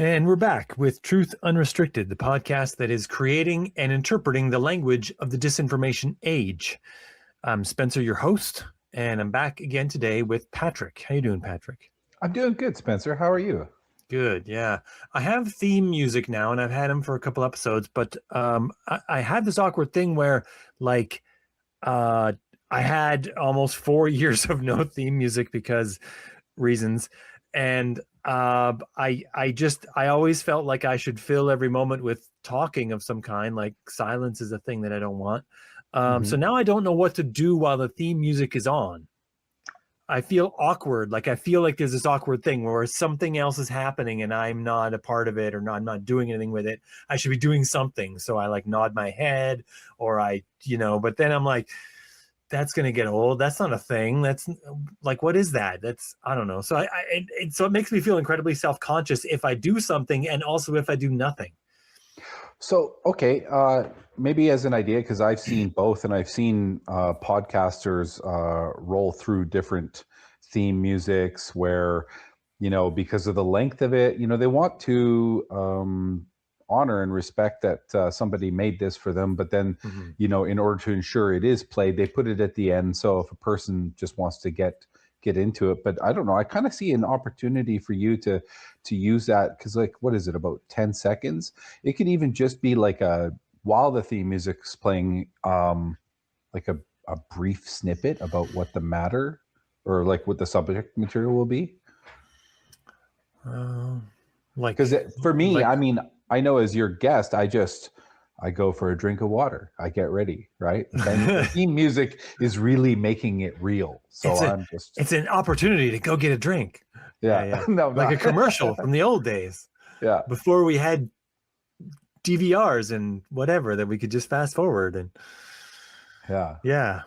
And we're back with Truth Unrestricted, the podcast that is creating and interpreting the language of the disinformation age. I'm Spencer, your host, and I'm back again today with Patrick. How you doing, Patrick? I'm doing good, Spencer. How are you? Good, yeah. I have theme music now, and I've had them for a couple episodes, but I had this awkward thing where, like, I had almost 4 years of no theme music because reasons, and I always felt like I should fill every moment with talking of some kind. Like silence is a thing that I don't want. So now I don't know what to do while the theme music is on. I feel awkward. Like I feel like there's this awkward thing where something else is happening and I'm not a part of it, or I'm not doing anything with it. I should be doing something. So I like nod my head, or but then I'm like, that's going to get old. That's not a thing. That's like, what is that? That's, I don't know. So so it makes me feel incredibly self-conscious if I do something, and also if I do nothing. So, okay. Maybe as an idea, because I've seen both, and I've seen podcasters roll through different theme musics where, because of the length of it, they want to honor and respect that somebody made this for them, but then in order to ensure it is played, they put it at the end, so if a person just wants to get into it. But I don't know, I kind of see an opportunity for you to use that, because like, what is it, about 10 seconds? It could even just be like while the theme music's playing, like a brief snippet about what the matter, or like what the subject material will be. Because for me, I mean, I know as your guest, I go for a drink of water. I get ready, right? The theme music is really making it real. So it's an opportunity to go get a drink. Yeah. No, like a commercial from the old days. Yeah. Before we had DVRs and whatever that we could just fast forward. And yeah.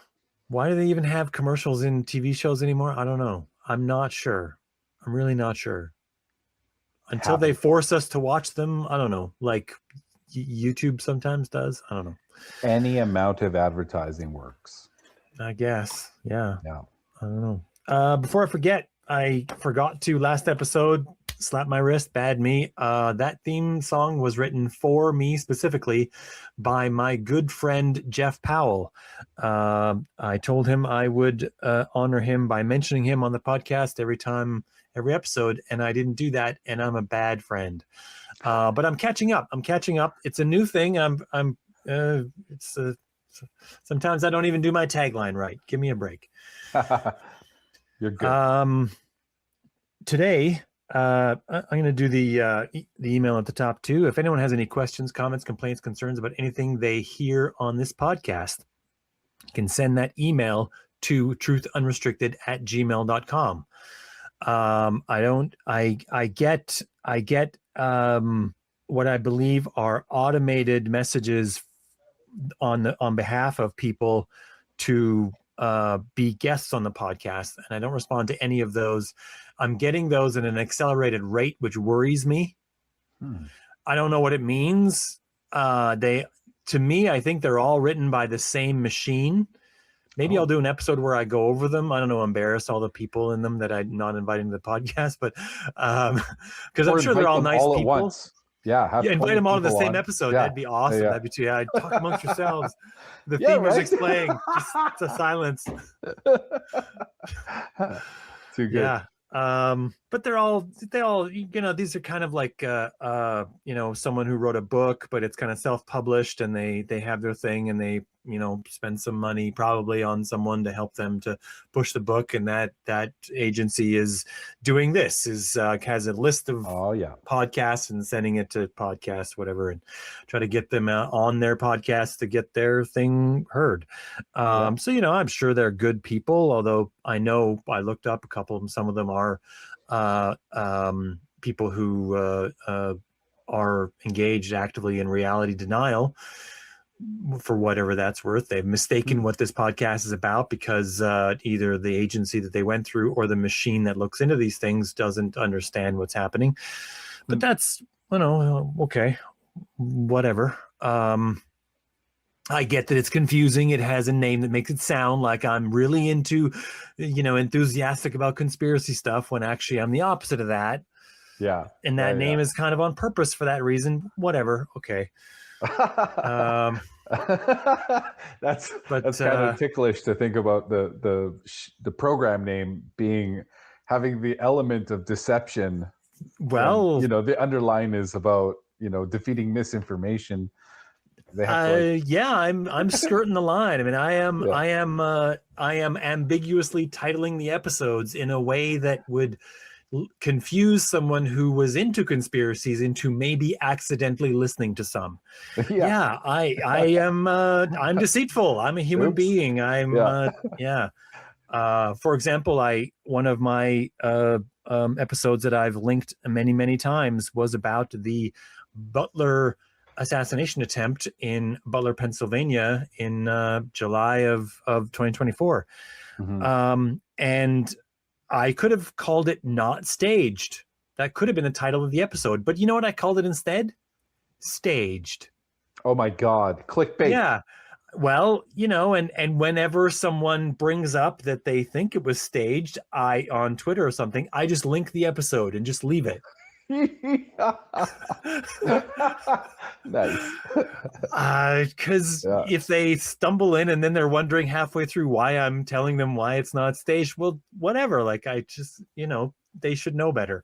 Why do they even have commercials in TV shows anymore? I don't know. I'm not sure. I'm really not sure. Until they force us to watch them, I don't know. Like YouTube sometimes does. I don't know. Any amount of advertising works, I guess. Yeah. Yeah. I don't know. Before I forget, I forgot to last episode slap my wrist. Bad me. That theme song was written for me specifically by my good friend Jeff Powell. I told him I would honor him by mentioning him on the podcast every episode, and I didn't do that, and I'm a bad friend. But I'm catching up. It's a new thing. Sometimes I don't even do my tagline right. Give me a break. You're good. Today, I'm going to do the email at the top too. If anyone has any questions, comments, complaints, concerns about anything they hear on this podcast, you can send that email to truthunrestricted@gmail.com. I get what I believe are automated messages on behalf of people to be guests on the podcast, and I don't respond to any of those. I'm getting those at an accelerated rate, which worries me. I don't know what it means. To me, I think they're all written by the same machine. Maybe I'll do an episode where I go over them. I don't know, embarrass all the people in them that I'm not inviting to the podcast, but because I'm sure they're all nice people. At once. Yeah, invite them all to the same episode. Yeah. That'd be awesome. Yeah. That'd be too. Yeah, talk amongst yourselves. The theme music's playing. Just a silence. Too good. Yeah. But they all, these are kind of like, someone who wrote a book, but it's kind of self-published, and they have their thing, and they, spend some money probably on someone to help them to push the book. And that agency is doing this, has a list of podcasts and sending it to podcasts, whatever, and try to get them on their podcast to get their thing heard. So, I'm sure they're good people, although I know I looked up a couple of them. Some of them are people who are engaged actively in reality denial, for whatever that's worth. They've mistaken what this podcast is about because either the agency that they went through or the machine that looks into these things doesn't understand what's happening. But that's, okay, whatever. I get that it's confusing. It has a name that makes it sound like I'm really into, enthusiastic about conspiracy stuff when actually I'm the opposite of that. Yeah. And that name is kind of on purpose for that reason. Whatever. Okay. That's kind of ticklish to think about the program name having the element of deception. Well, when, the underline is about defeating misinformation. They have to I'm skirting the line. I mean, I am ambiguously titling the episodes in a way that would confuse someone who was into conspiracies into maybe accidentally listening to some. I am I'm deceitful. I'm a human being. For example, one of my episodes that I've linked many times was about the Butler assassination attempt in Butler, Pennsylvania in July of 2024. And I could have called it Not Staged. That could have been the title of the episode. But you know what I called it instead? Staged. Oh my God. Clickbait. Yeah. Well, and whenever someone brings up that they think it was staged, on Twitter or something, I just link the episode and just leave it. Nice. Because if they stumble in and then they're wondering halfway through why I'm telling them why it's not staged, well, whatever. Like, I just, they should know better.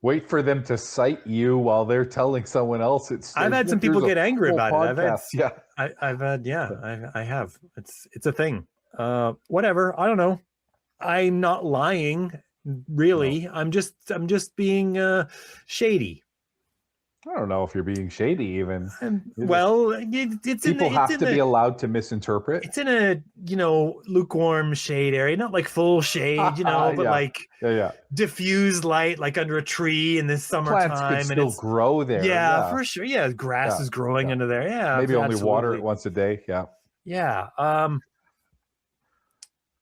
Wait for them to cite you while they're telling someone else it's staged. I've had some people get angry about it. I have. It's a thing. Whatever. I don't know. I'm not lying. Really, no. I'm just being shady. I don't know if you're being shady even. Well, it's people have to be allowed to misinterpret. It's in a lukewarm shade area, not like full shade, but like diffused light, like under a tree in this summertime. Plants could still grow there. Yeah, for sure. Yeah, grass is growing under there. Yeah, maybe only water it once a day. Yeah. Yeah.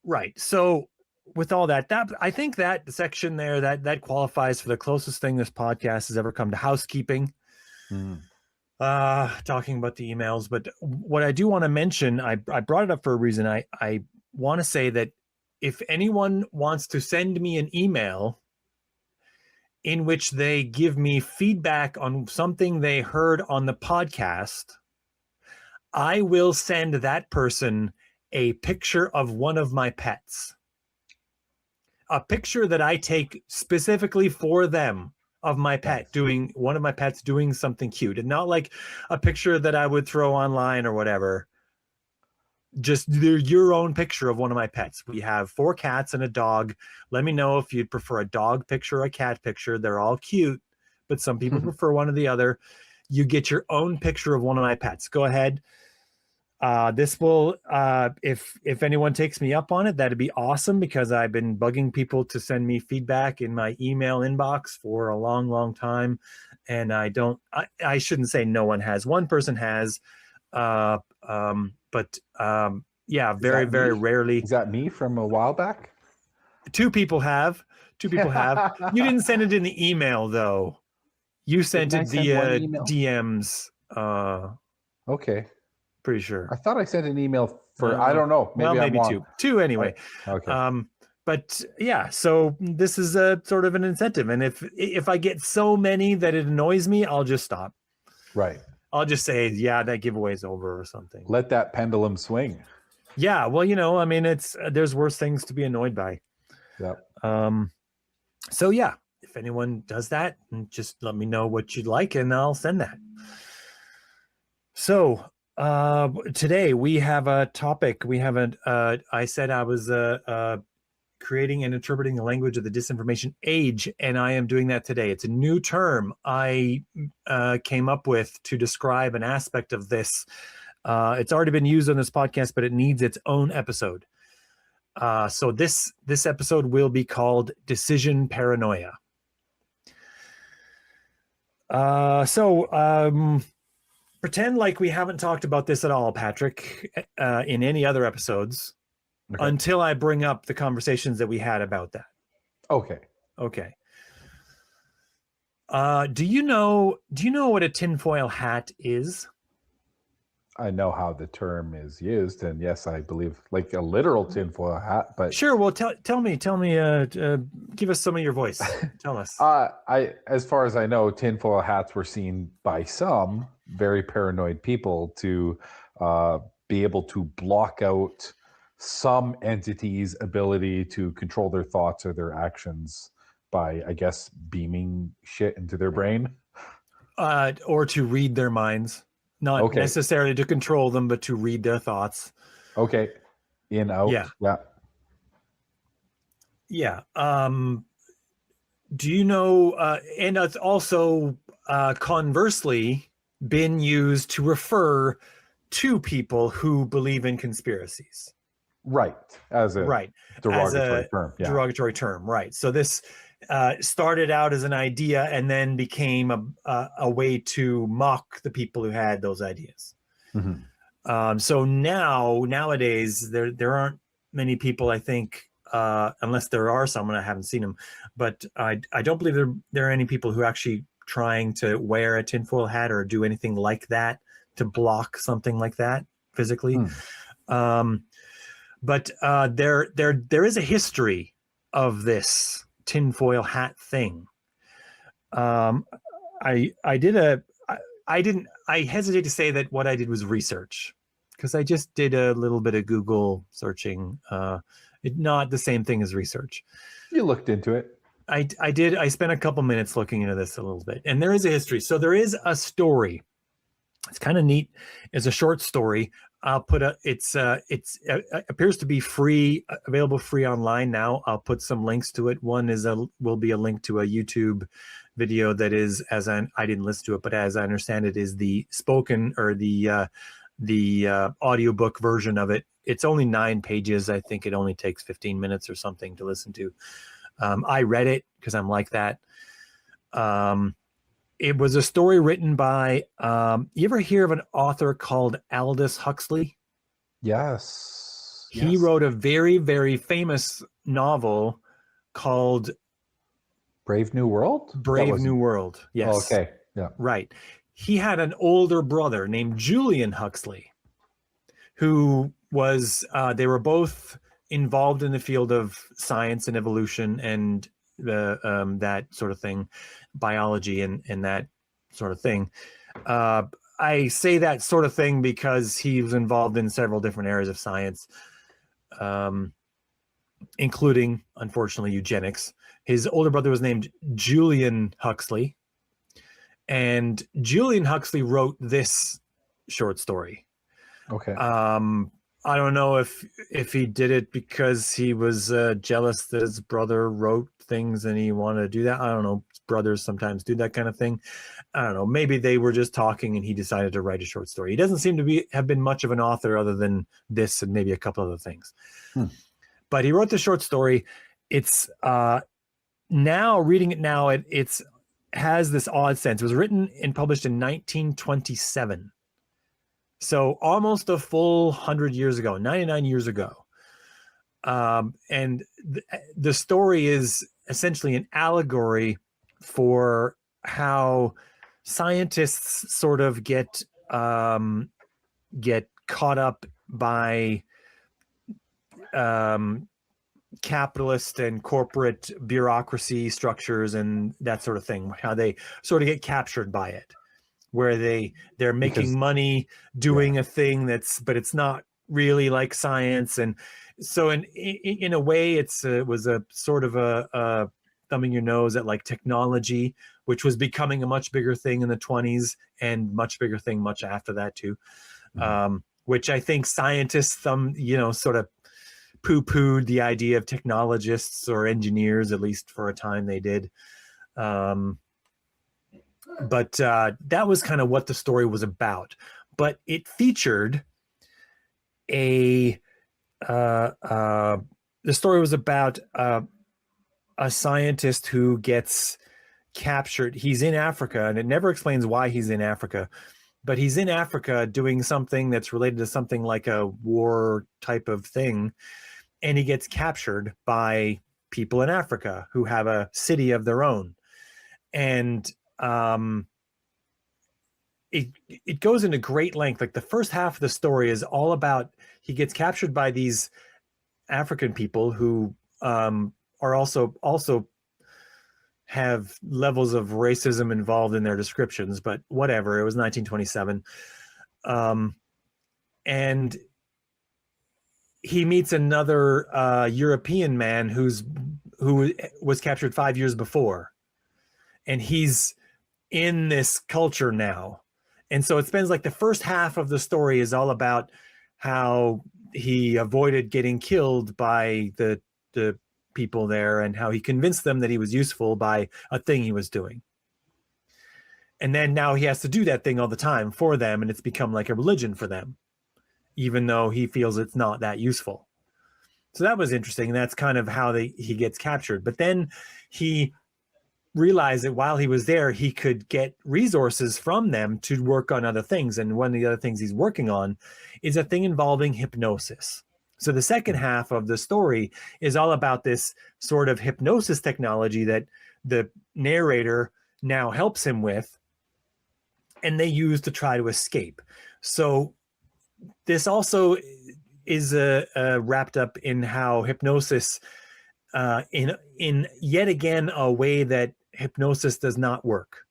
Right. So with all that I think that section there that qualifies for the closest thing this podcast has ever come to housekeeping. Talking about the emails, but what I do want to mention, I brought it up for a reason. I want to say that if anyone wants to send me an email in which they give me feedback on something they heard on the podcast, I will send that person a picture of one of my pets. A picture that I take specifically for them of my pet one of my pets doing something cute, and not like a picture that I would throw online or whatever. Just your own picture of one of my pets. We have 4 cats and a dog. Let me know if you'd prefer a dog picture or a cat picture. They're all cute, but some people prefer one or the other. You get your own picture of one of my pets. Go ahead. This will, if anyone takes me up on it, that'd be awesome, because I've been bugging people to send me feedback in my email inbox for a long time. And I shouldn't say no one has. One person has, but very rarely. Is that me from a while back? 2 people have. You didn't send it in the email though. You sent it via DMs. Okay. Pretty sure. I thought I sent an email for I don't know. Maybe 2 anyway. Okay. But yeah, so this is a sort of an incentive, and if I get so many that it annoys me, I'll just stop. Right. I'll just say, that giveaway's over or something. Let that pendulum swing. Yeah, well, I mean, there's worse things to be annoyed by. Yeah. So yeah, if anyone does that, just let me know what you'd like, and I'll send that. So today we have a topic. We haven't. I said I was creating and interpreting the language of the disinformation age, and I am doing that today. It's a new term I came up with to describe an aspect of this. It's already been used on this podcast, but it needs its own episode. So this episode will be called Decision Paranoia. Pretend like we haven't talked about this at all, Patrick, in any other episodes Okay. until I bring up the conversations that we had about that. Okay. Okay. Do you know what a tinfoil hat is? I know how the term is used, and yes, I believe like a literal tinfoil hat. But Sure. Well, tell me. Give us some of your voice. Tell us. as far as I know, tinfoil hats were seen by some very paranoid people to be able to block out some entity's ability to control their thoughts or their actions by, I guess, beaming shit into their brain. Or to read their minds, not Okay. necessarily to control them, but to read their thoughts. Okay. In, out. Yeah. Yeah. Yeah. Do you know? And it's also conversely been used to refer to people who believe in conspiracies. Right. As a Right. derogatory term. Yeah. Derogatory term. Right. So this started out as an idea and then became a way to mock the people who had those ideas. Mm-hmm. So nowadays there aren't many people, I think, unless there are some and I haven't seen them, but I don't believe there are any people who are actually trying to wear a tinfoil hat or do anything like that to block something like that physically. But there is a history of this tinfoil hat thing. I hesitate to say that what I did was research because I just did a little bit of Google searching. Not the same thing as research. You looked into it. I did. I spent a couple minutes looking into this a little bit, and there is a history. So there is a story. It's kind of neat. It's a short story. I'll put it appears to be free, available free online now. I'll put some links to it. One will be a link to a YouTube video that is, I didn't listen to it, but as I understand it, is the spoken or the audiobook version of it. It's only 9 pages. I think it only takes 15 minutes or something to listen to. I read it because I'm like that. It was a story written by, you ever hear of an author called Aldous Huxley? Yes. He wrote a very, very famous novel called Brave New World? Brave New World. Yes. Oh, okay. Yeah. Right. He had an older brother named Julian Huxley, who was, they were both involved in the field of science and evolution and that sort of thing, biology and that sort of thing. I say that sort of thing because he was involved in several different areas of science, including, unfortunately, eugenics. His older brother was named Julian Huxley, and Julian Huxley wrote this short story. Okay. I don't know if he did it because he was jealous that his brother wrote things and he wanted to do that. I don't know. Brothers sometimes do that kind of thing. I don't know. Maybe they were just talking and he decided to write a short story. He doesn't seem to have been much of an author other than this and maybe a couple other things. But he wrote the short story. It's now reading it now, it's has this odd sense. It was written and published in 1927. So almost a full 100 years ago, 99 years ago. And the story is essentially an allegory for how scientists sort of get caught up by capitalist and corporate bureaucracy structures and that sort of thing, how they sort of get captured by it, where they're making money doing a thing but it's not really like science. And so in a way it was a sort of a thumbing your nose at like technology, which was becoming a much bigger thing in the 1920s and much bigger thing much after that too. Which I think scientists sort of poo-pooed the idea of technologists or engineers, at least for a time they did. But that was kind of what the story was about. But it featured the story was about a scientist who gets captured. He's in Africa, and it never explains why he's in Africa, but he's in Africa doing something that's related to something like a war type of thing, and he gets captured by people in Africa who have a city of their own. And it goes into great length. Like the first half of the story is all about, he gets captured by these African people who are also have levels of racism involved in their descriptions, but whatever. It was 1927. And he meets another European man who was captured 5 years before, and he's in this culture now. And so it spends like the first half of the story is all about how he avoided getting killed by the people there, and how he convinced them that he was useful by a thing he was doing. And then now he has to do that thing all the time for them, and it's become like a religion for them, even though he feels it's not that useful. So that was interesting. That's kind of how he gets captured. But then he realized that while he was there, he could get resources from them to work on other things. And one of the other things he's working on is a thing involving hypnosis. So the second half of the story is all about this sort of hypnosis technology that the narrator now helps him with, and they use to try to escape. So this also is wrapped up in how hypnosis, in yet again a way that hypnosis does not work.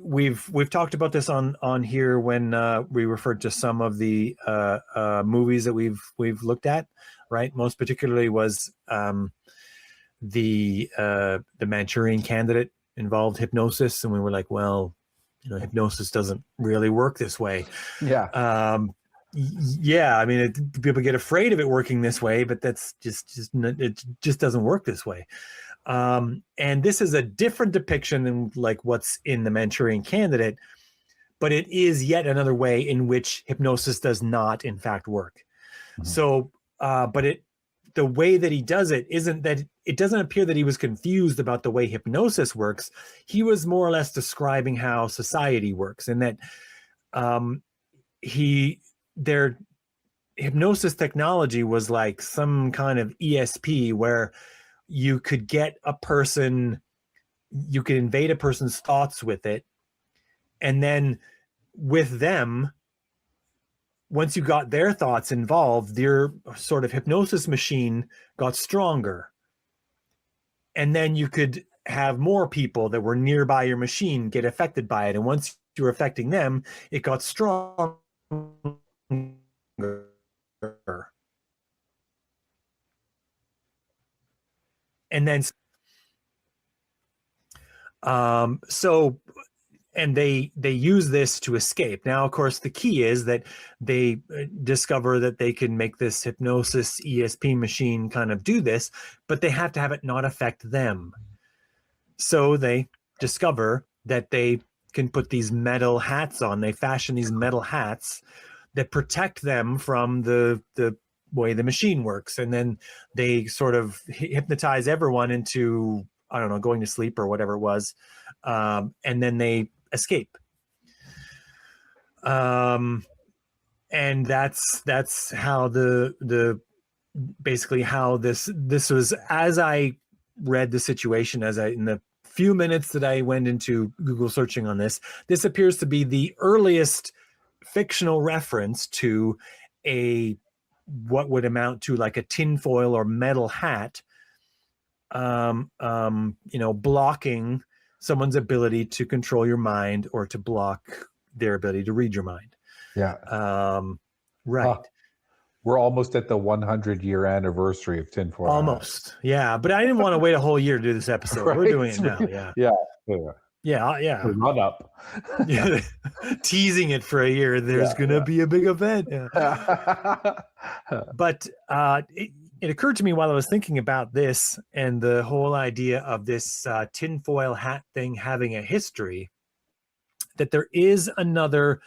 We've talked about this on here when we referred to some of the movies that we've looked at, right? Most particularly was the Manchurian Candidate involved hypnosis, and we were like, well, hypnosis doesn't really work this way. Yeah. Yeah, I mean, people get afraid of it working this way, but that's it just doesn't work this way. And this is a different depiction than like what's in the Manchurian Candidate, but it is yet another way in which hypnosis does not, in fact, work. Mm-hmm. So, but the way that he does it isn't that it doesn't appear that he was confused about the way hypnosis works. He was more or less describing how society works, and that their hypnosis technology was like some kind of ESP where you could get a person, you could invade a person's thoughts with it. And then with them, once you got their thoughts involved, their sort of hypnosis machine got stronger. And then you could have more people that were nearby your machine get affected by it. And once you were affecting them, it got stronger. And then and they use this to escape. Now, of course, the key is that they discover that they can make this hypnosis ESP machine kind of do this, but they have to have it not affect them. So they discover that they can put these metal hats on. They fashion these metal hats that protect them from the way the machine works. And then they sort of hypnotize everyone into, I don't know, going to sleep or whatever it was. And then they escape. And that's how the basically how this was, as I read the situation, in the few minutes that I went into Google searching on this appears to be the earliest fictional reference to what would amount to like a tinfoil or metal hat, blocking someone's ability to control your mind or to block their ability to read your mind. Yeah. Right. We're almost at the 100-year anniversary of tinfoil. Almost. Yeah. But I didn't want to wait a whole year to do this episode. Right? We're doing it now. Yeah. Yeah. Run up. Yeah. Teasing it for a year. There's going to be a big event. Yeah. But it occurred to me while I was thinking about this and the whole idea of this tinfoil hat thing having a history, that there is another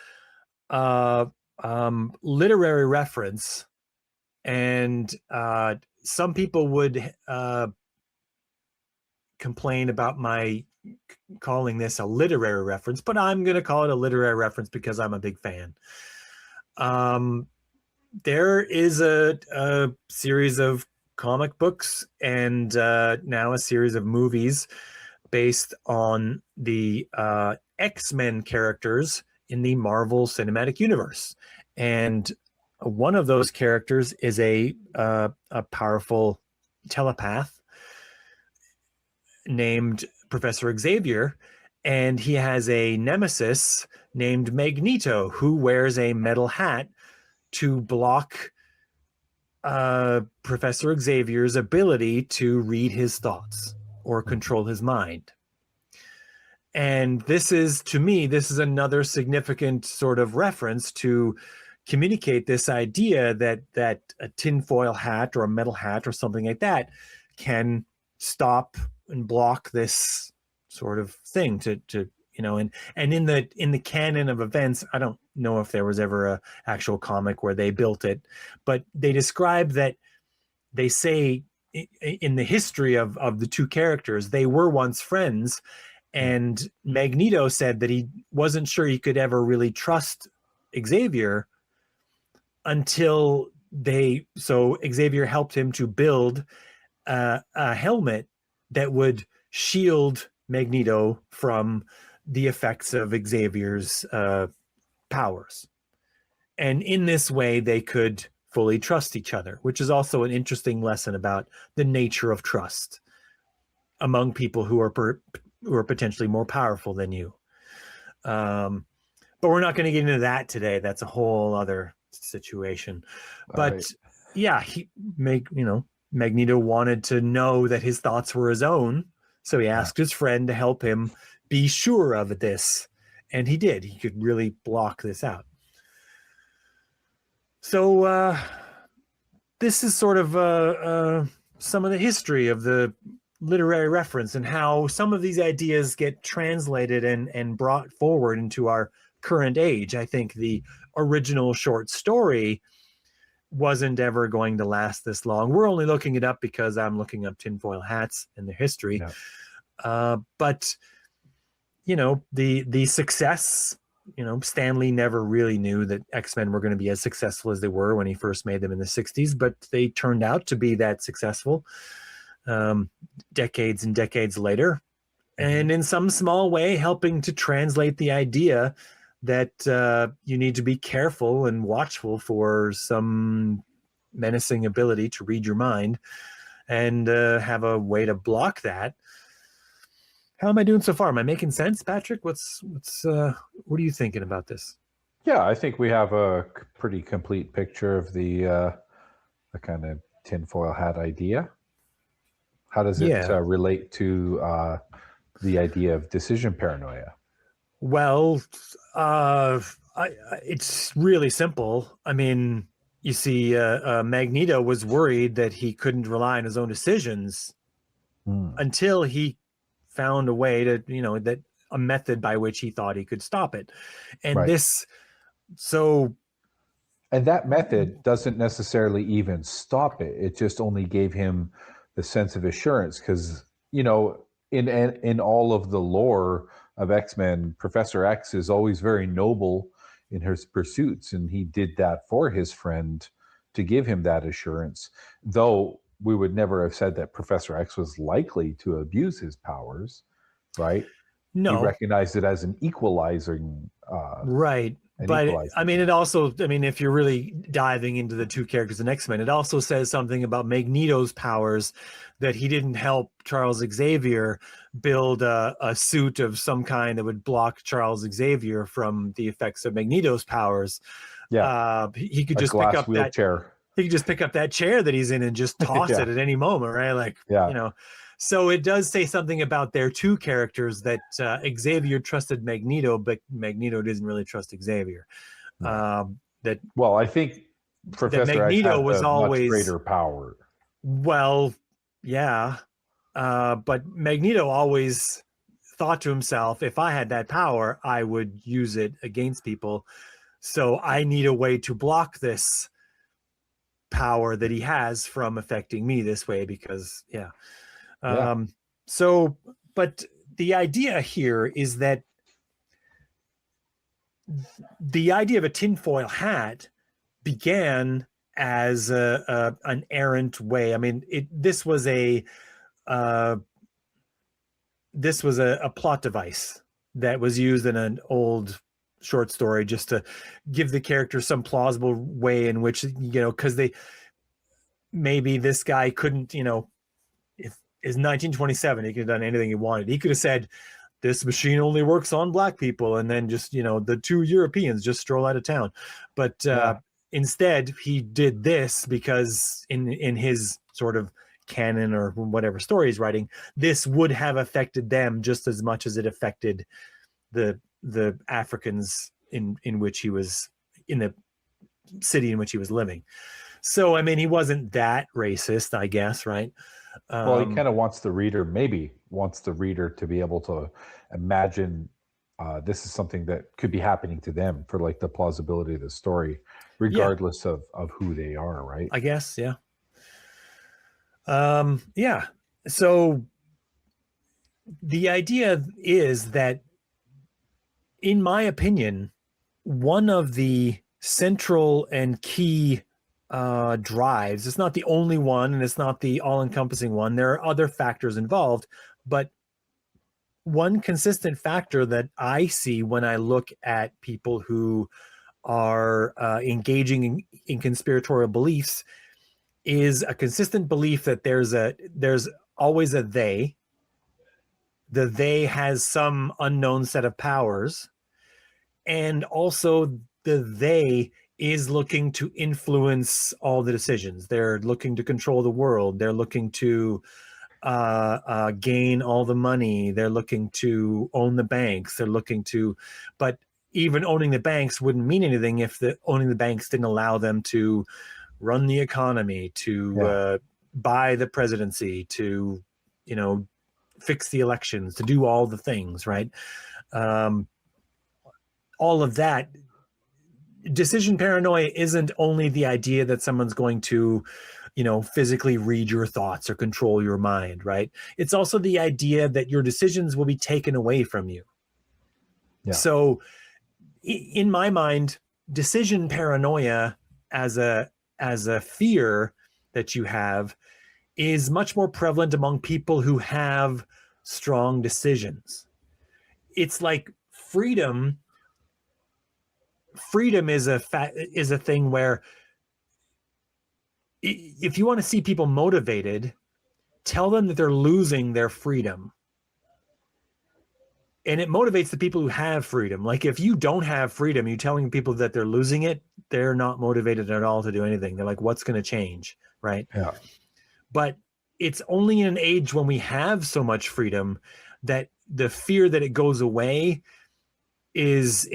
literary reference, and some people would complain about my calling this a literary reference, but I'm going to call it a literary reference because I'm a big fan. There is a series of comic books and now a series of movies based on the X-Men characters in the Marvel Cinematic Universe. And one of those characters is a powerful telepath named Professor Xavier, and he has a nemesis named Magneto, who wears a metal hat to block Professor Xavier's ability to read his thoughts or control his mind. And this is, to me, this is another significant sort of reference to communicate this idea that a tinfoil hat or a metal hat or something like that can stop and block this sort of thing to and in the canon of events, I don't know if there was ever a actual comic where they built it, but they describe that, they say in the history of the two characters, they were once friends, and Magneto said that he wasn't sure he could ever really trust Xavier until Xavier helped him to build a helmet that would shield Magneto from the effects of Xavier's powers. And in this way, they could fully trust each other, which is also an interesting lesson about the nature of trust among people who are potentially more powerful than you. But we're not going to get into that today. That's a whole other situation. But right. Yeah, Magneto wanted to know that his thoughts were his own, so he asked his friend to help him be sure of this, and he did. He could really block this out. So this is sort of some of the history of the literary reference and how some of these ideas get translated and brought forward into our current age. I think the original short story wasn't ever going to last this long. We're only looking it up because I'm looking up tinfoil hats and their history. Yeah. But the success, Stan Lee never really knew that X-Men were going to be as successful as they were when he first made them in the 60s, but they turned out to be that successful decades and decades later. And in some small way, helping to translate the idea that you need to be careful and watchful for some menacing ability to read your mind and have a way to block that. How am I doing so far? Am I making sense, Patrick? What are you thinking about this? Yeah, I think we have a pretty complete picture of the kind of tinfoil hat idea. How does it relate to the idea of decision paranoia? Well, it's really simple. I mean, you see, Magneto was worried that he couldn't rely on his own decisions until he found a way to, that a method by which he thought he could stop it. And and that method doesn't necessarily even stop it. It just only gave him the sense of assurance because, in all of the lore of X-Men, Professor X is always very noble in his pursuits, and he did that for his friend to give him that assurance, though we would never have said that Professor X was likely to abuse his powers, right? No. He recognized it as an equalizing right. But I mean, it also, if you're really diving into the two characters in X-Men, it also says something about Magneto's powers, that he didn't help Charles Xavier build a suit of some kind that would block Charles Xavier from the effects of Magneto's powers. Yeah. He could just pick up wheelchair. He could just pick up that chair that he's in and just toss it at any moment, right? So it does say something about their two characters, that Xavier trusted Magneto, but Magneto doesn't really trust Xavier. I think Professor Magneto X was always much greater power. Well, yeah, but Magneto always thought to himself, if I had that power, I would use it against people. So I need a way to block this power that he has from affecting me this way, because but the idea here is that the idea of a tinfoil hat began as an errant way. I mean, this was a plot device that was used in an old short story just to give the character some plausible way in which, because maybe this guy couldn't, if it's 1927, he could have done anything he wanted. He could have said, this machine only works on black people, and then just, the two Europeans just stroll out of town. But instead, he did this because in his sort of canon or whatever story he's writing, this would have affected them just as much as it affected the Africans in which he was, in the city in which he was living. So, I mean, he wasn't that racist, I guess, right? Well, he kind of wants the reader to be able to imagine this is something that could be happening to them, for like the plausibility of the story, regardless of who they are, right? I guess, yeah. Yeah. So the idea is that, in my opinion, one of the central and key drives, it's not the only one and it's not the all-encompassing one, there are other factors involved, but one consistent factor that I see when I look at people who are engaging in conspiratorial beliefs is a consistent belief that there's always a they. The they has some unknown set of powers, and also the they is looking to influence all the decisions. They're looking to control the world. They're looking to gain all the money. They're looking to own the banks. They're looking to, but even owning the banks wouldn't mean anything if owning the banks didn't allow them to run the economy, to buy the presidency, to, fix the elections, to do all the things, right? All of that. Decision paranoia isn't only the idea that someone's going to, physically read your thoughts or control your mind, right? It's also the idea that your decisions will be taken away from you. Yeah. So in my mind, decision paranoia as a fear that you have is much more prevalent among people who have strong decisions. It's like freedom is a thing where, if you want to see people motivated, tell them that they're losing their freedom. And it motivates the people who have freedom. Like, if you don't have freedom, you're telling people that they're losing it, they're not motivated at all to do anything. They're like, what's going to change, right? Yeah. But it's only in an age when we have so much freedom that the fear that it goes away is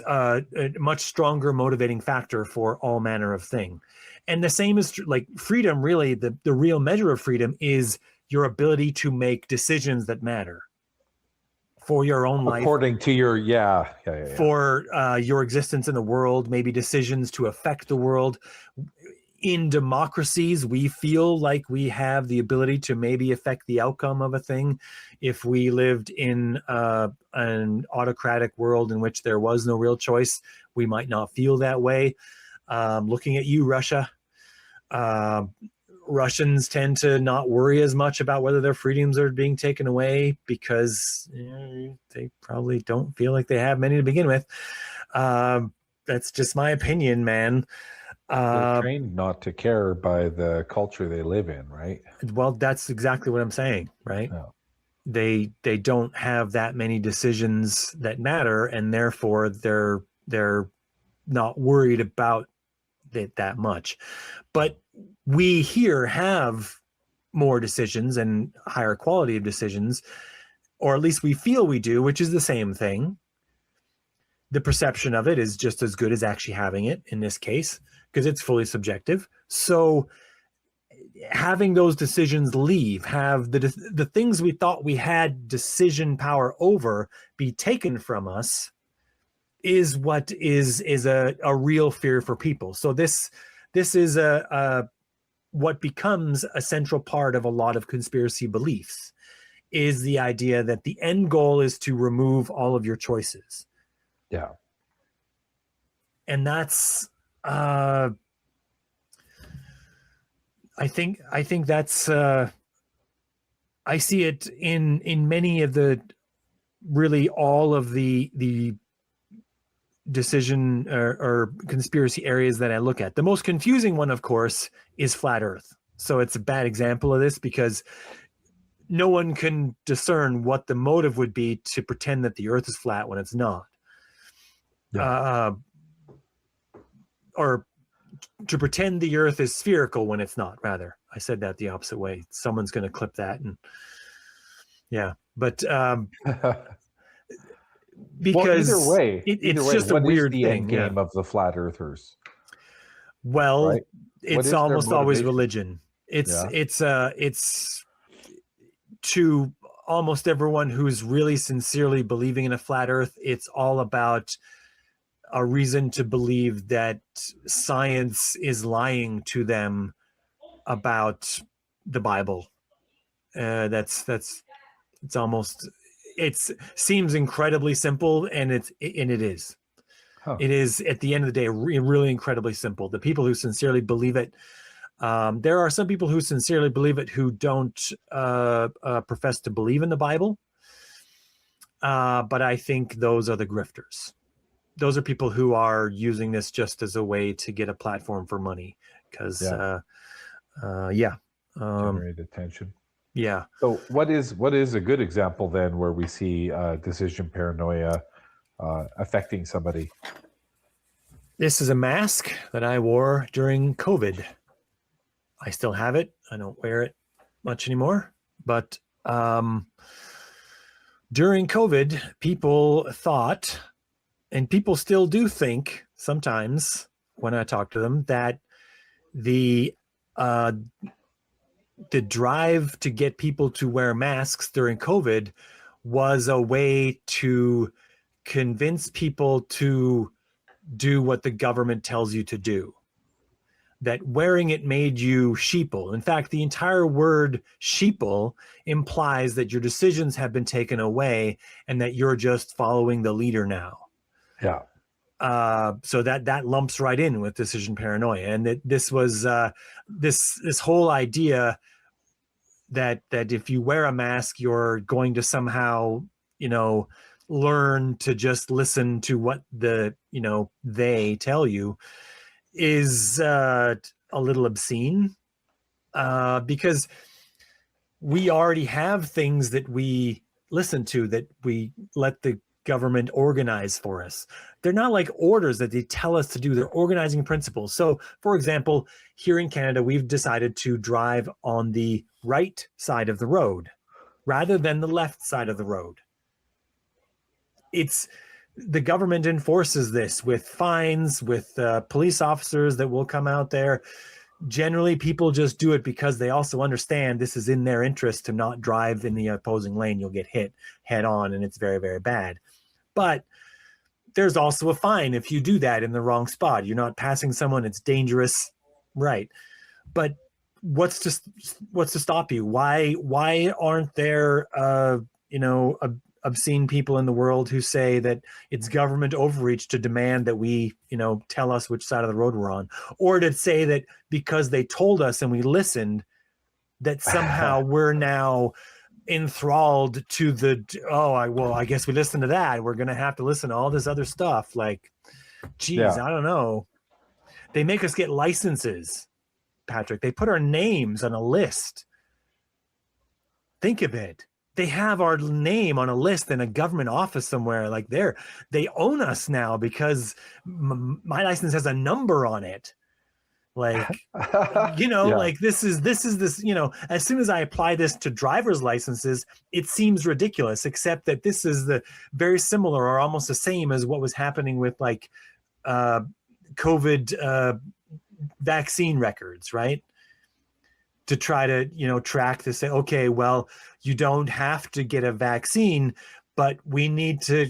a much stronger motivating factor for all manner of thing. And the same is like freedom. Really, the real measure of freedom is your ability to make decisions that matter for your own life, according to your for your existence in the world, maybe decisions to affect the world. In democracies, we feel like we have the ability to maybe affect the outcome of a thing. If we lived in an autocratic world in which there was no real choice, we might not feel that way. Looking at you, Russia, Russians tend to not worry as much about whether their freedoms are being taken away because they probably don't feel like they have many to begin with. That's just my opinion, man. They're trained not to care by the culture they live in, right? Well, that's exactly what I'm saying, right? Yeah. They don't have that many decisions that matter, and therefore they're not worried about it that much. But we here have more decisions and higher quality of decisions, or at least we feel we do, which is the same thing. The perception of it is just as good as actually having it in this case, because it's fully subjective. So having those decisions have the things we thought we had decision power over be taken from us is what is a real fear for people. So this is what becomes a central part of a lot of conspiracy beliefs is the idea that the end goal is to remove all of your choices. Yeah. And that's I think that's I see it in many of the really all of the decision or conspiracy areas that I look at. The most confusing one, of course, is flat Earth. So it's a bad example of this because no one can discern what the motive would be to pretend that the Earth is flat when it's not. Yeah. Or to pretend the Earth is spherical when it's not, rather. I said that the opposite way. Someone's going to clip that. And yeah, but because well, it's just a weird thing. What is the end game of the flat earthers? Well, right? It's almost always religion. It's to almost everyone who's really sincerely believing in a flat Earth, it's all about a reason to believe that science is lying to them about the Bible. It's almost, it seems incredibly simple, and it is. Huh. It is, at the end of the day, really incredibly simple. The people who sincerely believe it, there are some people who sincerely believe it who don't profess to believe in the Bible. But I think those are the grifters. Those are people who are using this just as a way to get a platform for money. Because, generate attention. Yeah. So what is a good example then where we see decision paranoia affecting somebody? This is a mask that I wore during COVID. I still have it. I don't wear it much anymore. But during COVID, people thought, and people still do think sometimes when I talk to them, that the drive to get people to wear masks during COVID was a way to convince people to do what the government tells you to do. That wearing it made you sheeple. In fact, the entire word sheeple implies that your decisions have been taken away and that you're just following the leader now. Yeah. So that lumps right in with decision paranoia. And this was this whole idea that if you wear a mask, you're going to somehow, learn to just listen to what they tell you is a little obscene, because we already have things that we listen to, that we let the government organize for us. They're not like orders that they tell us to do. They're organizing principles. So, for example, here in Canada, we've decided to drive on the right side of the road rather than the left side of the road. It's the government enforces this with fines, with police officers that will come out there. Generally, people just do it because they also understand this is in their interest to not drive in the opposing lane. You'll get hit head on, and it's very, very bad. But there's also a fine if you do that in the wrong spot. You're not passing someone. It's dangerous. Right. But what's to stop you? Why aren't there, obscene people in the world who say that it's government overreach to demand that we, tell us which side of the road we're on, or to say that because they told us and we listened, that somehow we're now enthralled to I guess we listened to that, we're going to have to listen to all this other stuff. Like, geez, I don't know. They make us get licenses, Patrick. They put our names on a list. Think of it. They have our name on a list in a government office somewhere. Like, they own us now because my license has a number on it. Like, like this is as soon as I apply this to driver's licenses, it seems ridiculous, except that this is the very similar or almost the same as what was happening with like COVID vaccine records, right? To try to, track to say, okay, well, you don't have to get a vaccine, but we need to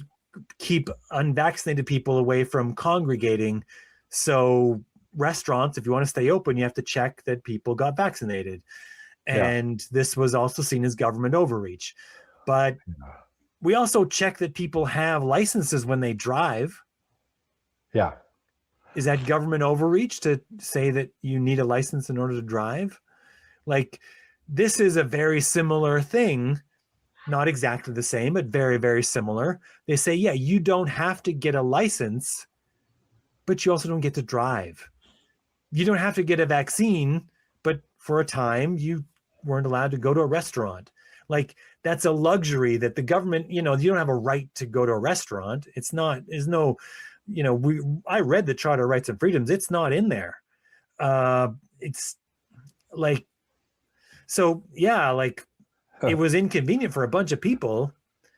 keep unvaccinated people away from congregating. So restaurants, if you want to stay open, you have to check that people got vaccinated. Yeah. And this was also seen as government overreach. But we also check that people have licenses when they drive. Yeah. Is that government overreach to say that you need a license in order to drive? Like, this is a very similar thing, not exactly the same, but very, very similar. They say, yeah, you don't have to get a license, but you also don't get to drive. You don't have to get a vaccine, but for a time you weren't allowed to go to a restaurant. Like, that's a luxury that the government, you don't have a right to go to a restaurant. It's not, there's no, I read the Charter of Rights and Freedoms. It's not in there. It's like, so yeah, like it was inconvenient for a bunch of people.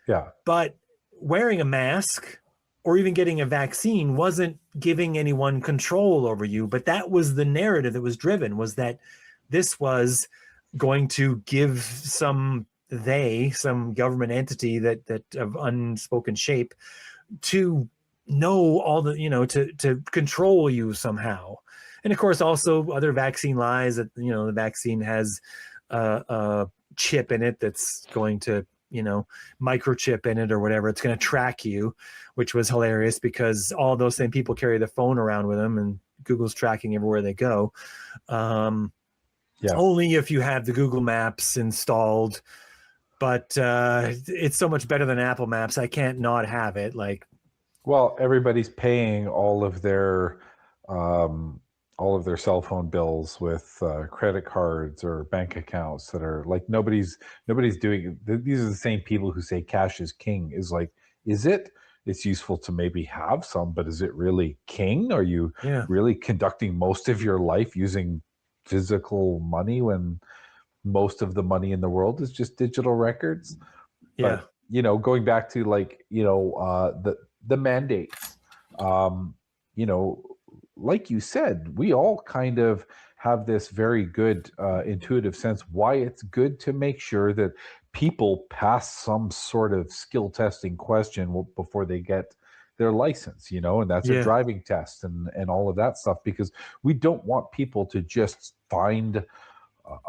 Yeah. But wearing a mask or even getting a vaccine wasn't giving anyone control over you. But that was the narrative that was driven, was that this was going to give some government entity that of unspoken shape to know all the, to control you somehow. And of course, also other vaccine lies that, the vaccine has a chip in it that's going to, microchip in it or whatever. It's going to track you, which was hilarious because all those same people carry the phone around with them and Google's tracking everywhere they go. Only if you have the Google Maps installed, but it's so much better than Apple Maps. I can't not have it. Like, well, everybody's paying all of their cell phone bills with credit cards or bank accounts that are like nobody's doing. These are the same people who say cash is king. Is like, is it? It's useful to maybe have some, but is it really king? Are you really conducting most of your life using physical money when most of the money in the world is just digital records? Yeah. But going back to the mandates, like you said, we all kind of have this very good intuitive sense why it's good to make sure that people pass some sort of skill testing question before they get their license, and that's a driving test and all of that stuff, because we don't want people to just find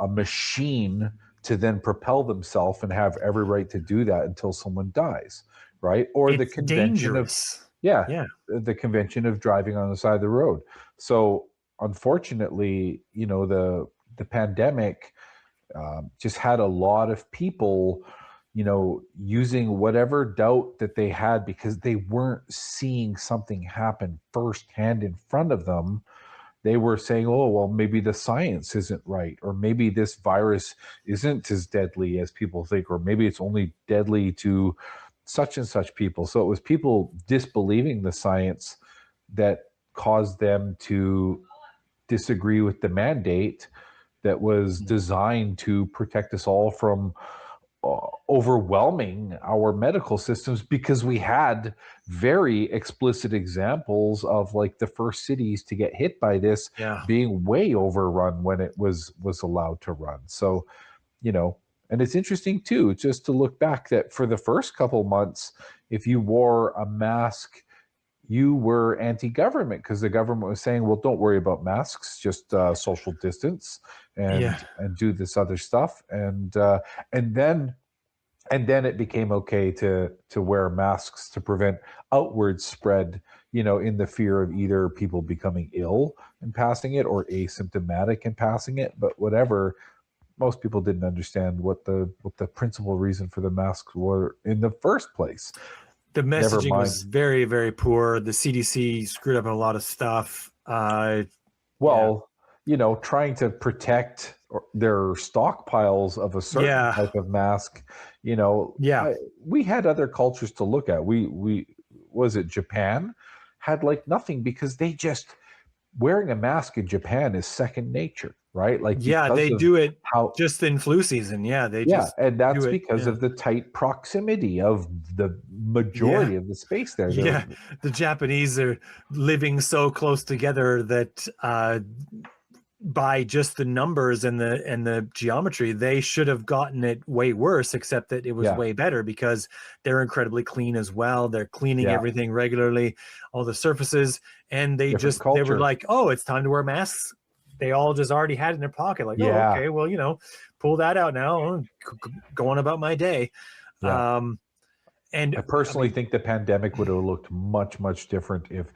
a machine to then propel themselves and have every right to do that until someone dies, right? Or it's the convention dangerous. the convention of driving on the side of the road. So unfortunately, the pandemic just had a lot of people, using whatever doubt that they had because they weren't seeing something happen firsthand in front of them. They were saying, oh, well, maybe the science isn't right, or maybe this virus isn't as deadly as people think, or maybe it's only deadly to such and such people. So it was people disbelieving the science that caused them to disagree with the mandate that was designed to protect us all from overwhelming our medical systems, because we had very explicit examples of like the first cities to get hit by this being way overrun when it was allowed to run. So, and it's interesting too, just to look back, that for the first couple months, if you wore a mask, you were anti-government because the government was saying, well, don't worry about masks, just social distance and do this other stuff. And then it became okay to wear masks to prevent outward spread, in the fear of either people becoming ill and passing it or asymptomatic and passing it. But whatever, most people didn't understand what the principal reason for the masks were in the first place. The messaging was very, very poor. The CDC screwed up a lot of stuff. Trying to protect their stockpiles of a certain type of mask, we had other cultures to look at. We was it Japan had like nothing, because they just, wearing a mask in Japan is second nature, right? Like, they do it just in flu season. And that's because of the tight proximity of the majority of the space there. The Japanese are living so close together that by just the numbers and the geometry, they should have gotten it way worse, except that it was way better because they're incredibly clean as well. They're cleaning everything regularly, all the surfaces, and they were like, oh, it's time to wear masks they all just already had it in their pocket. Like, oh, Yeah. okay, well, pull that out now, go on about my day. Yeah. And I personally think the pandemic would have looked much, much different if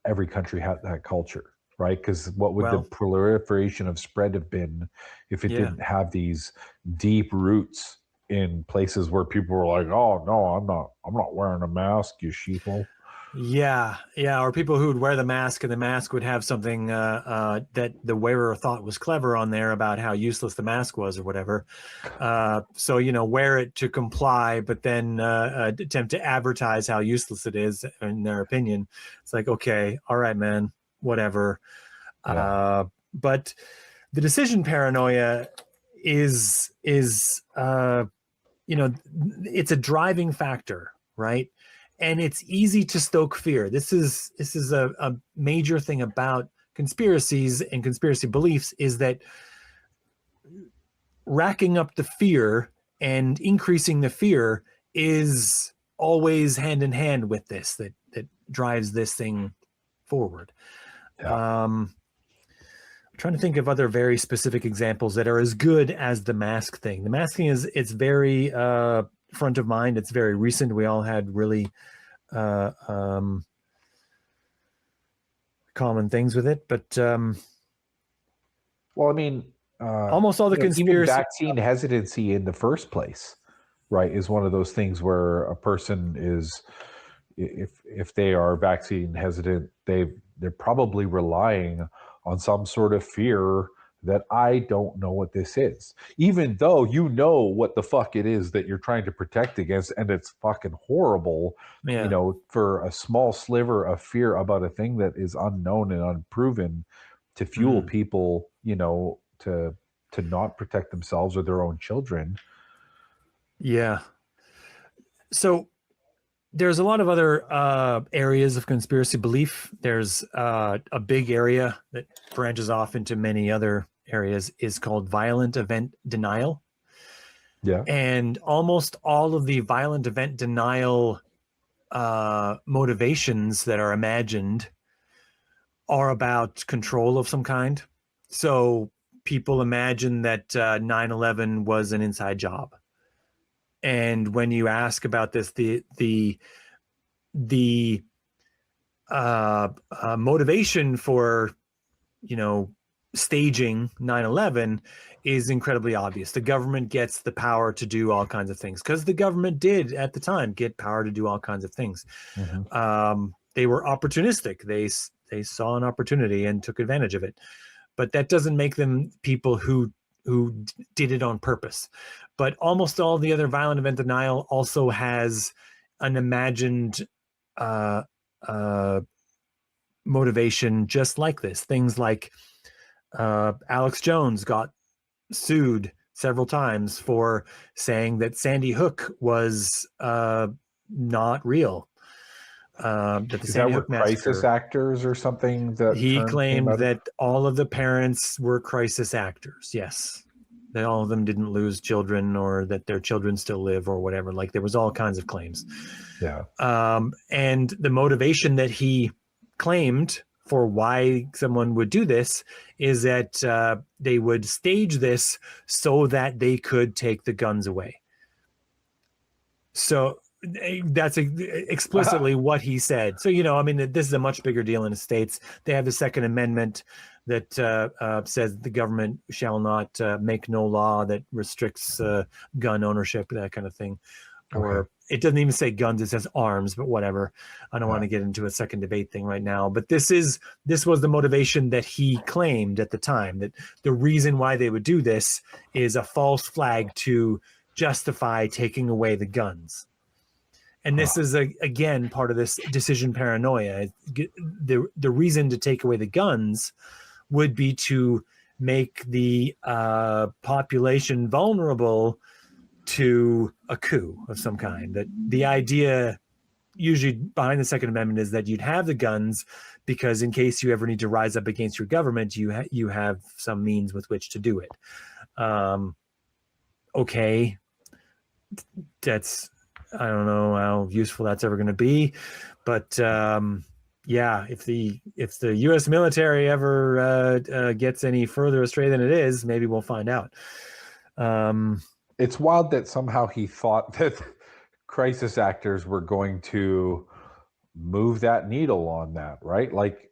every country had that culture, right? Because what would the well, proliferation of spread have been if it yeah. didn't have these deep roots in places where people were like, "Oh no, I'm not wearing a mask, you sheeple." Yeah, or people who would wear the mask, and the mask would have something that the wearer thought was clever on there about how useless the mask was or whatever. So wear it to comply, but then attempt to advertise how useless it is in their opinion. It's like, okay, all right, man, whatever. Yeah. But the decision paranoia is it's a driving factor, right? And it's easy to stoke fear. This is a major thing about conspiracies and conspiracy beliefs, is that racking up the fear and increasing the fear is always hand in hand with this, that drives this thing forward. Yeah. I'm trying to think of other very specific examples that are as good as the mask thing. The mask thing it's very front of mind. It's very recent. We all had really common things with it, but Well, I mean, almost all the even conspiracy. vaccine hesitancy in the first place, right, is one of those things where a person is, if they are vaccine hesitant, they're probably relying on some sort of fear that I don't know what this is, even though you know what the fuck it is that you're trying to protect against, and it's fucking horrible. Yeah. For a small sliver of fear about a thing that is unknown and unproven to fuel people, to not protect themselves or their own children. Yeah. So there's a lot of other areas of conspiracy belief. There's a big area that branches off into many other areas, is called violent event denial. Yeah. And almost all of the violent event denial motivations that are imagined are about control of some kind. So people imagine that 9/11 was an inside job. And when you ask about this, the motivation for staging 9/11 is incredibly obvious. The government gets the power to do all kinds of things, because the government did at the time get power to do all kinds of things. They were opportunistic. They saw an opportunity and took advantage of it, but that doesn't make them people who did it on purpose. But almost all the other violent event denial also has an imagined motivation just like this. Things like Alex Jones got sued several times for saying that Sandy Hook was not real. That the Is Sandy that where Hook crisis massacre, actors or something, that he term came claimed out of? that all of the parents were crisis actors. Yes. That all of them didn't lose children, or that their children still live, or whatever. Like, there was all kinds of claims. Yeah. And the motivation that he claimed for why someone would do this is that they would stage this so that they could take the guns away. So that's explicitly what he said. So, this is a much bigger deal in the States. They have the Second Amendment that says the government shall not make no law that restricts gun ownership, that kind of thing. Or it doesn't even say guns, it says arms, but whatever. I don't want to get into a second debate thing right now. But this was the motivation that he claimed at the time, that the reason why they would do this is a false flag to justify taking away the guns. And this is again part of this decision paranoia. The reason to take away the guns would be to make the population vulnerable to a coup of some kind. That the idea usually behind the Second Amendment is that you'd have the guns because in case you ever need to rise up against your government, you have some means with which to do it. Okay, that's, I don't know how useful that's ever going to be, but yeah, if the U.S. military ever gets any further astray than it is, maybe we'll find out. It's wild that somehow he thought that crisis actors were going to move that needle on that, right? Like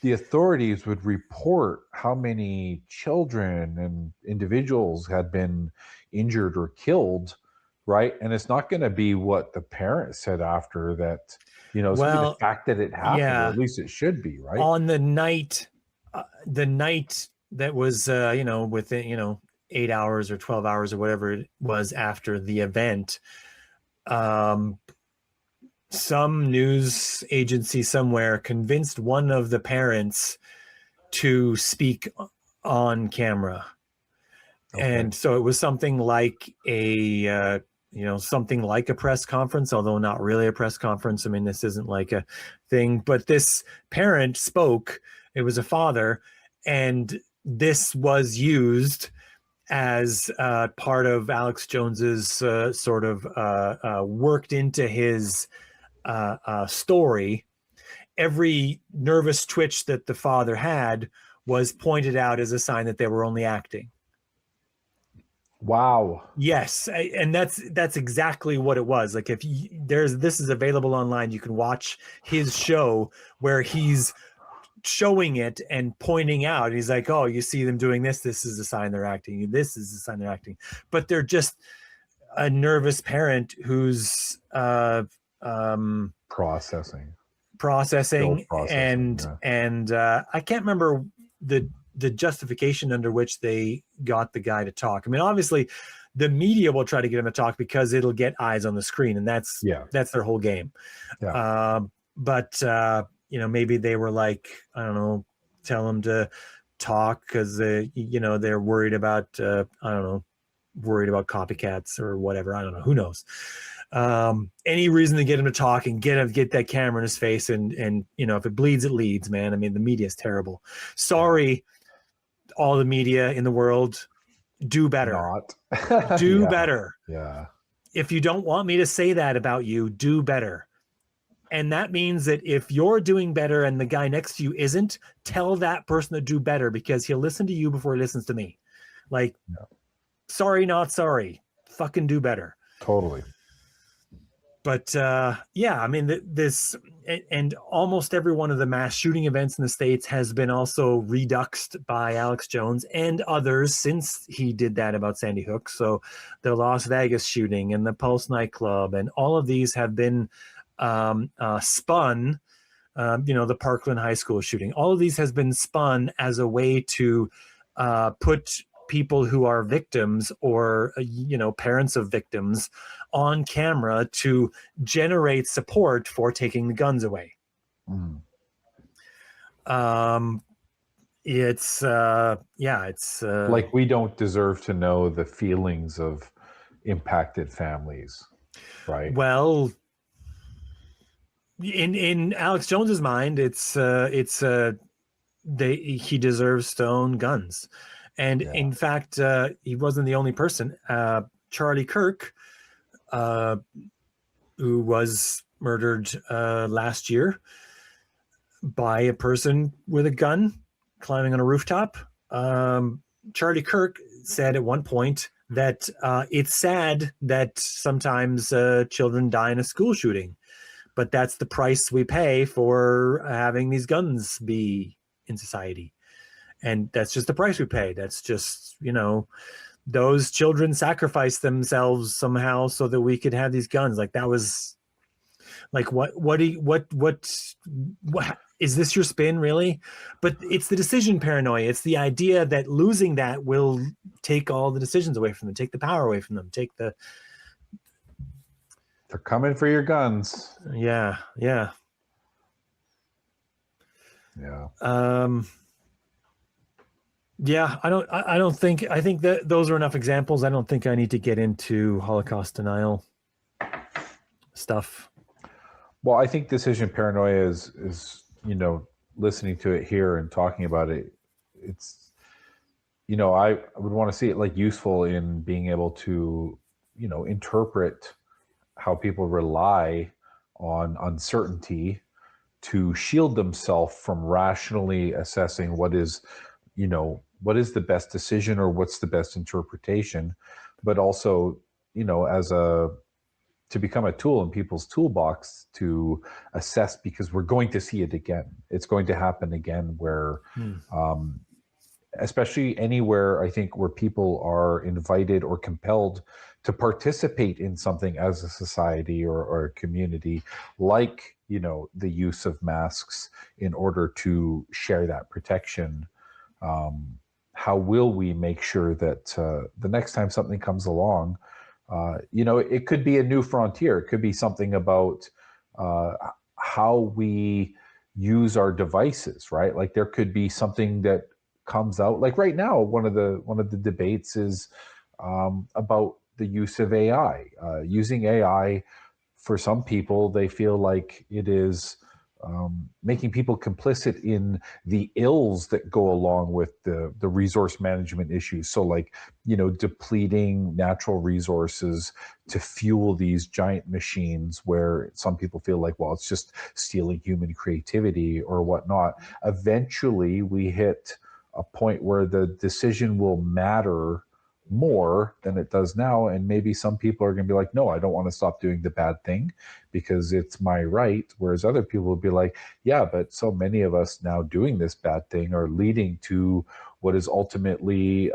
the authorities would report how many children and individuals had been injured or killed, right? And it's not going to be what the parents said after that, it's going to be the Well, fact that it happened, or yeah, at least it should be, right? on the night that was, within, 8 hours or 12 hours or whatever it was after the event, some news agency somewhere convinced one of the parents to speak on camera. Okay. And so it was something like something like a press conference, although not really a press conference. I mean, this isn't like a thing, but this parent spoke. It was a father, and this was used as part of Alex Jones's sort of worked into his story. Every nervous twitch that the father had was pointed out as a sign that they were only acting. Wow. Yes, and that's exactly what it was. Like, if this is available online, you can watch his show where he's showing it and pointing out. He's like, "Oh, you see them doing this. This is a sign they're acting. This is a sign they're acting." But they're just a nervous parent who's Processing, and I can't remember the justification under which they got the guy to talk. I mean, obviously the media will try to get him to talk because it'll get eyes on the screen, and that's their whole game. But maybe they were like, I don't know, tell him to talk because they're worried about worried about copycats or whatever. I don't know, who knows. Any reason to get him to talk and get that camera in his face, and if it bleeds, it leads, man. I mean, the media is terrible. Sorry, all the media in the world, do better. Do better. Yeah. If you don't want me to say that about you, do better. And that means that if you're doing better and the guy next to you isn't, tell that person to do better, because he'll listen to you before he listens to me. Like, sorry, not sorry. Fucking do better. Totally. But I mean, this and almost every one of the mass shooting events in the States has been also reduxed by Alex Jones and others since he did that about Sandy Hook. So the Las Vegas shooting and the Pulse nightclub and all of these have been spun. The Parkland High School shooting. All of these has been spun as a way to put people who are victims or parents of victims on camera to generate support for taking the guns away. It's like, we don't deserve to know the feelings of impacted families, right? Well, in Alex Jones's mind, he deserves to own guns. And in fact, he wasn't the only person. Charlie Kirk, who was murdered last year by a person with a gun climbing on a rooftop. Charlie Kirk said at one point that it's sad that sometimes children die in a school shooting, but that's the price we pay for having these guns be in society. And that's just the price we pay. That's just, those children sacrificed themselves somehow so that we could have these guns. Like, that was like, what is this your spin, really? But it's the decision paranoia. It's the idea that losing that will take all the decisions away from them, take the power away from them, they're coming for your guns. Yeah. I think that those are enough examples. I don't think I need to get into Holocaust denial stuff. Well, I think decision paranoia is listening to it here and talking about it, it's, I would want to see it like useful in being able to, interpret how people rely on uncertainty to shield themselves from rationally assessing what is the best decision or what's the best interpretation, but also, to become a tool in people's toolbox to assess, because we're going to see it again. It's going to happen again where, especially anywhere, I think, where people are invited or compelled to participate in something as a society or a community, like, the use of masks in order to share that protection. How will we make sure that the next time something comes along, it could be a new frontier. It could be something about how we use our devices, right? Like there could be something that comes out. Like right now, one of the debates is about the use of AI. Using AI, for some people, they feel like it is making people complicit in the ills that go along with the resource management issues. So like, depleting natural resources to fuel these giant machines, where some people feel like, well, it's just stealing human creativity or whatnot. Eventually we hit a point where the decision will matter more than it does now, and maybe some people are going to be like, no, I don't want to stop doing the bad thing because it's my right, whereas other people will be like, yeah, but so many of us now doing this bad thing are leading to what is ultimately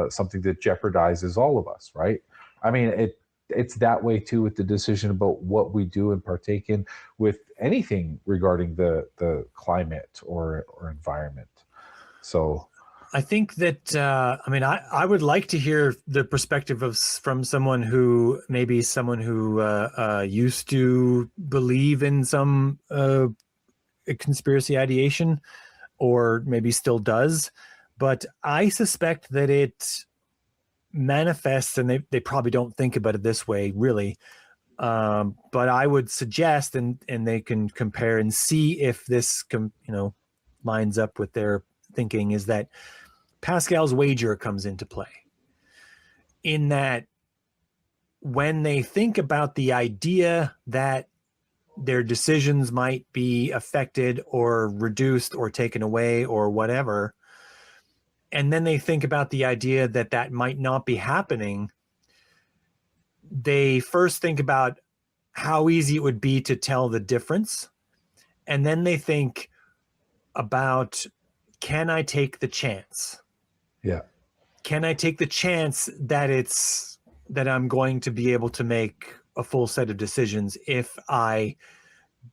something that jeopardizes all of us, right? I mean, it's that way too with the decision about what we do and partake in with anything regarding the climate or environment. So I think that I would like to hear the perspective from someone who used to believe in some conspiracy ideation, or maybe still does, but I suspect that it manifests, and they probably don't think about it this way really, but I would suggest, and they can compare and see if this lines up with their thinking, is that Pascal's wager comes into play, in that when they think about the idea that their decisions might be affected or reduced or taken away or whatever, and then they think about the idea that that might not be happening, they first think about how easy it would be to tell the difference. And then they think about, can I take the chance? Yeah. Can I take the chance that I'm going to be able to make a full set of decisions if I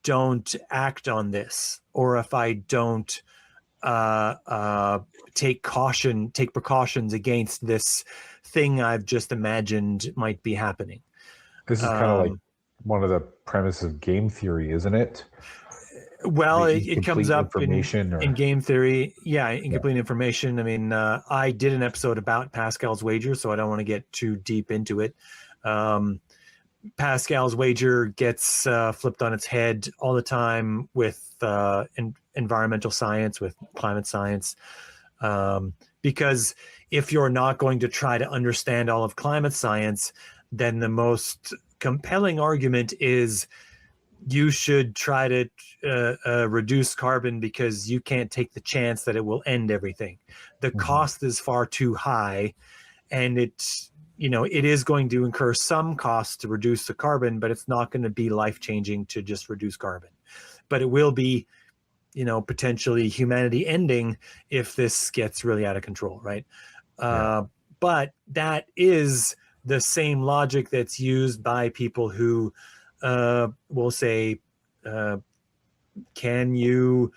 don't act on this, or if I don't take precautions against this thing I've just imagined might be happening? This is kind of like one of the premises of game theory, isn't it? Well, it comes up in game theory. Yeah, incomplete information. I mean, I did an episode about Pascal's wager, so I don't want to get too deep into it. Pascal's wager gets flipped on its head all the time with environmental science, with climate science, because if you're not going to try to understand all of climate science, then the most compelling argument is you should try to reduce carbon because you can't take the chance that it will end everything. The cost is far too high, and it is going to incur some costs to reduce the carbon, but it's not going to be life-changing to just reduce carbon. But it will be, potentially humanity ending if this gets really out of control, right? But that is the same logic that's used by people who will say, can you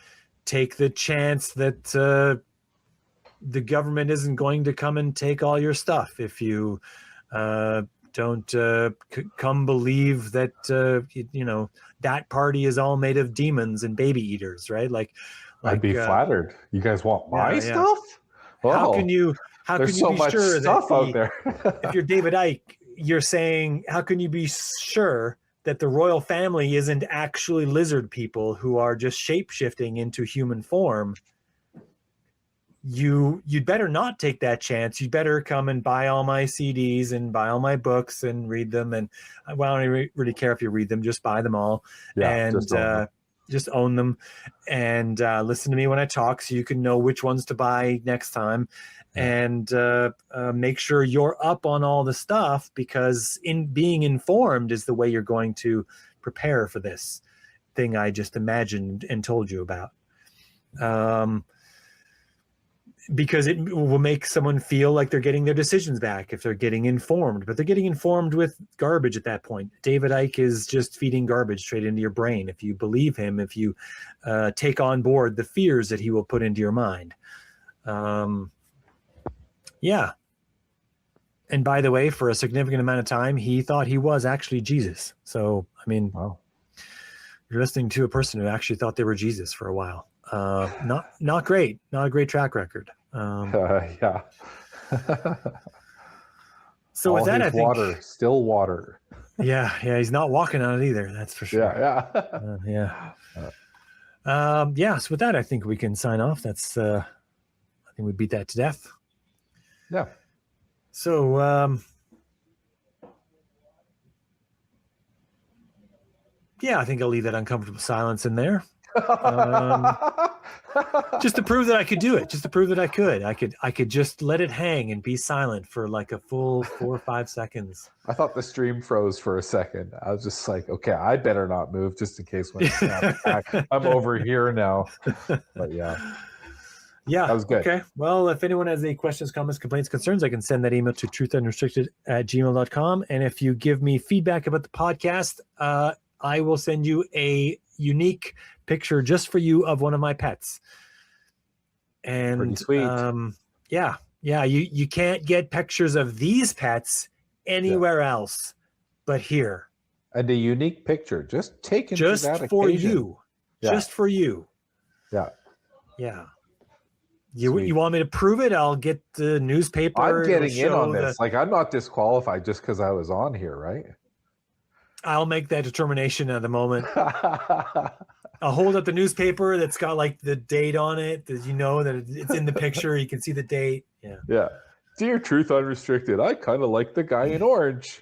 take the chance that the government isn't going to come and take all your stuff if you don't come believe that that party is all made of demons and baby eaters, right? Like I'd be flattered. You guys want my stuff? How can you there's be sure stuff that out there? if you're David Icke, you're saying, how can you be sure that the royal family isn't actually lizard people who are just shape-shifting into human form? You'd better not take that chance. You'd better come and buy all my CDs and buy all my books and read them. And I don't really care if you read them, just buy them all. Yeah, and just own them. Just own them, and listen to me when I talk, so you can know which ones to buy next time. And make sure you're up on all the stuff, because in being informed is the way you're going to prepare for this thing I just imagined and told you about. Because it will make someone feel like they're getting their decisions back if they're getting informed, but they're getting informed with garbage at that point. David Icke is just feeding garbage straight into your brain. If you believe him, if you take on board the fears that he will put into your mind. Yeah. And by the way, for a significant amount of time, he thought he was actually Jesus. So, I mean, Wow. You're listening to a person who actually thought they were Jesus for a while. Not great. Not a great track record. Yeah. So with that, I think water, still water. Yeah, he's not walking on it either. That's for sure. Yeah. So with that, I think we can sign off. That's I think we beat that to death. Yeah. So yeah, I think I'll leave that uncomfortable silence in there. Just to prove that I could do it. Just to prove that I could just let it hang and be silent for like a full 4 or 5 seconds. I thought the stream froze for a second. I was just like, okay, I better not move just in case when it snaps back. I'm over here now. But yeah. Yeah. That was good. Okay. Well, if anyone has any questions, comments, complaints, concerns, I can send that email to truthunrestricted@gmail.com. And if you give me feedback about the podcast, I will send you a unique picture just for you of one of my pets. And pretty sweet. Yeah. You can't get pictures of these pets anywhere else but here. And a unique picture, just taken just for that for occasion. you. Yeah. Just for you. Yeah. Yeah. You want me to prove it? I'll get the newspaper. I'm getting in on this. Like, I'm not disqualified just because I was on here, right? I'll make that determination at the moment. I'll hold up the newspaper that's got like the date on it, that you know that it's in the picture. You can see the date. Yeah. Yeah. Dear Truth Unrestricted, I kind of like the guy in orange.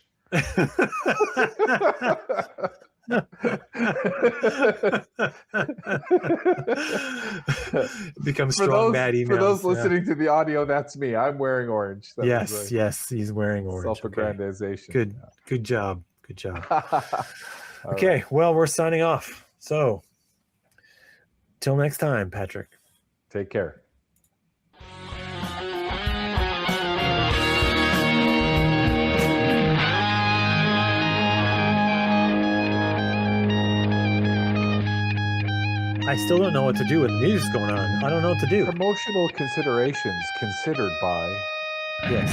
Becomes strong bad emails. For those listening to the audio, that's me. I'm wearing orange. Yes, he's wearing orange. Self-aggrandization. Okay. Good job. Okay, right. Well, we're signing off. So, till next time, Patrick. Take care. I still don't know what to do with the music's going on. I don't know what to do. Promotional considerations considered by... Yes.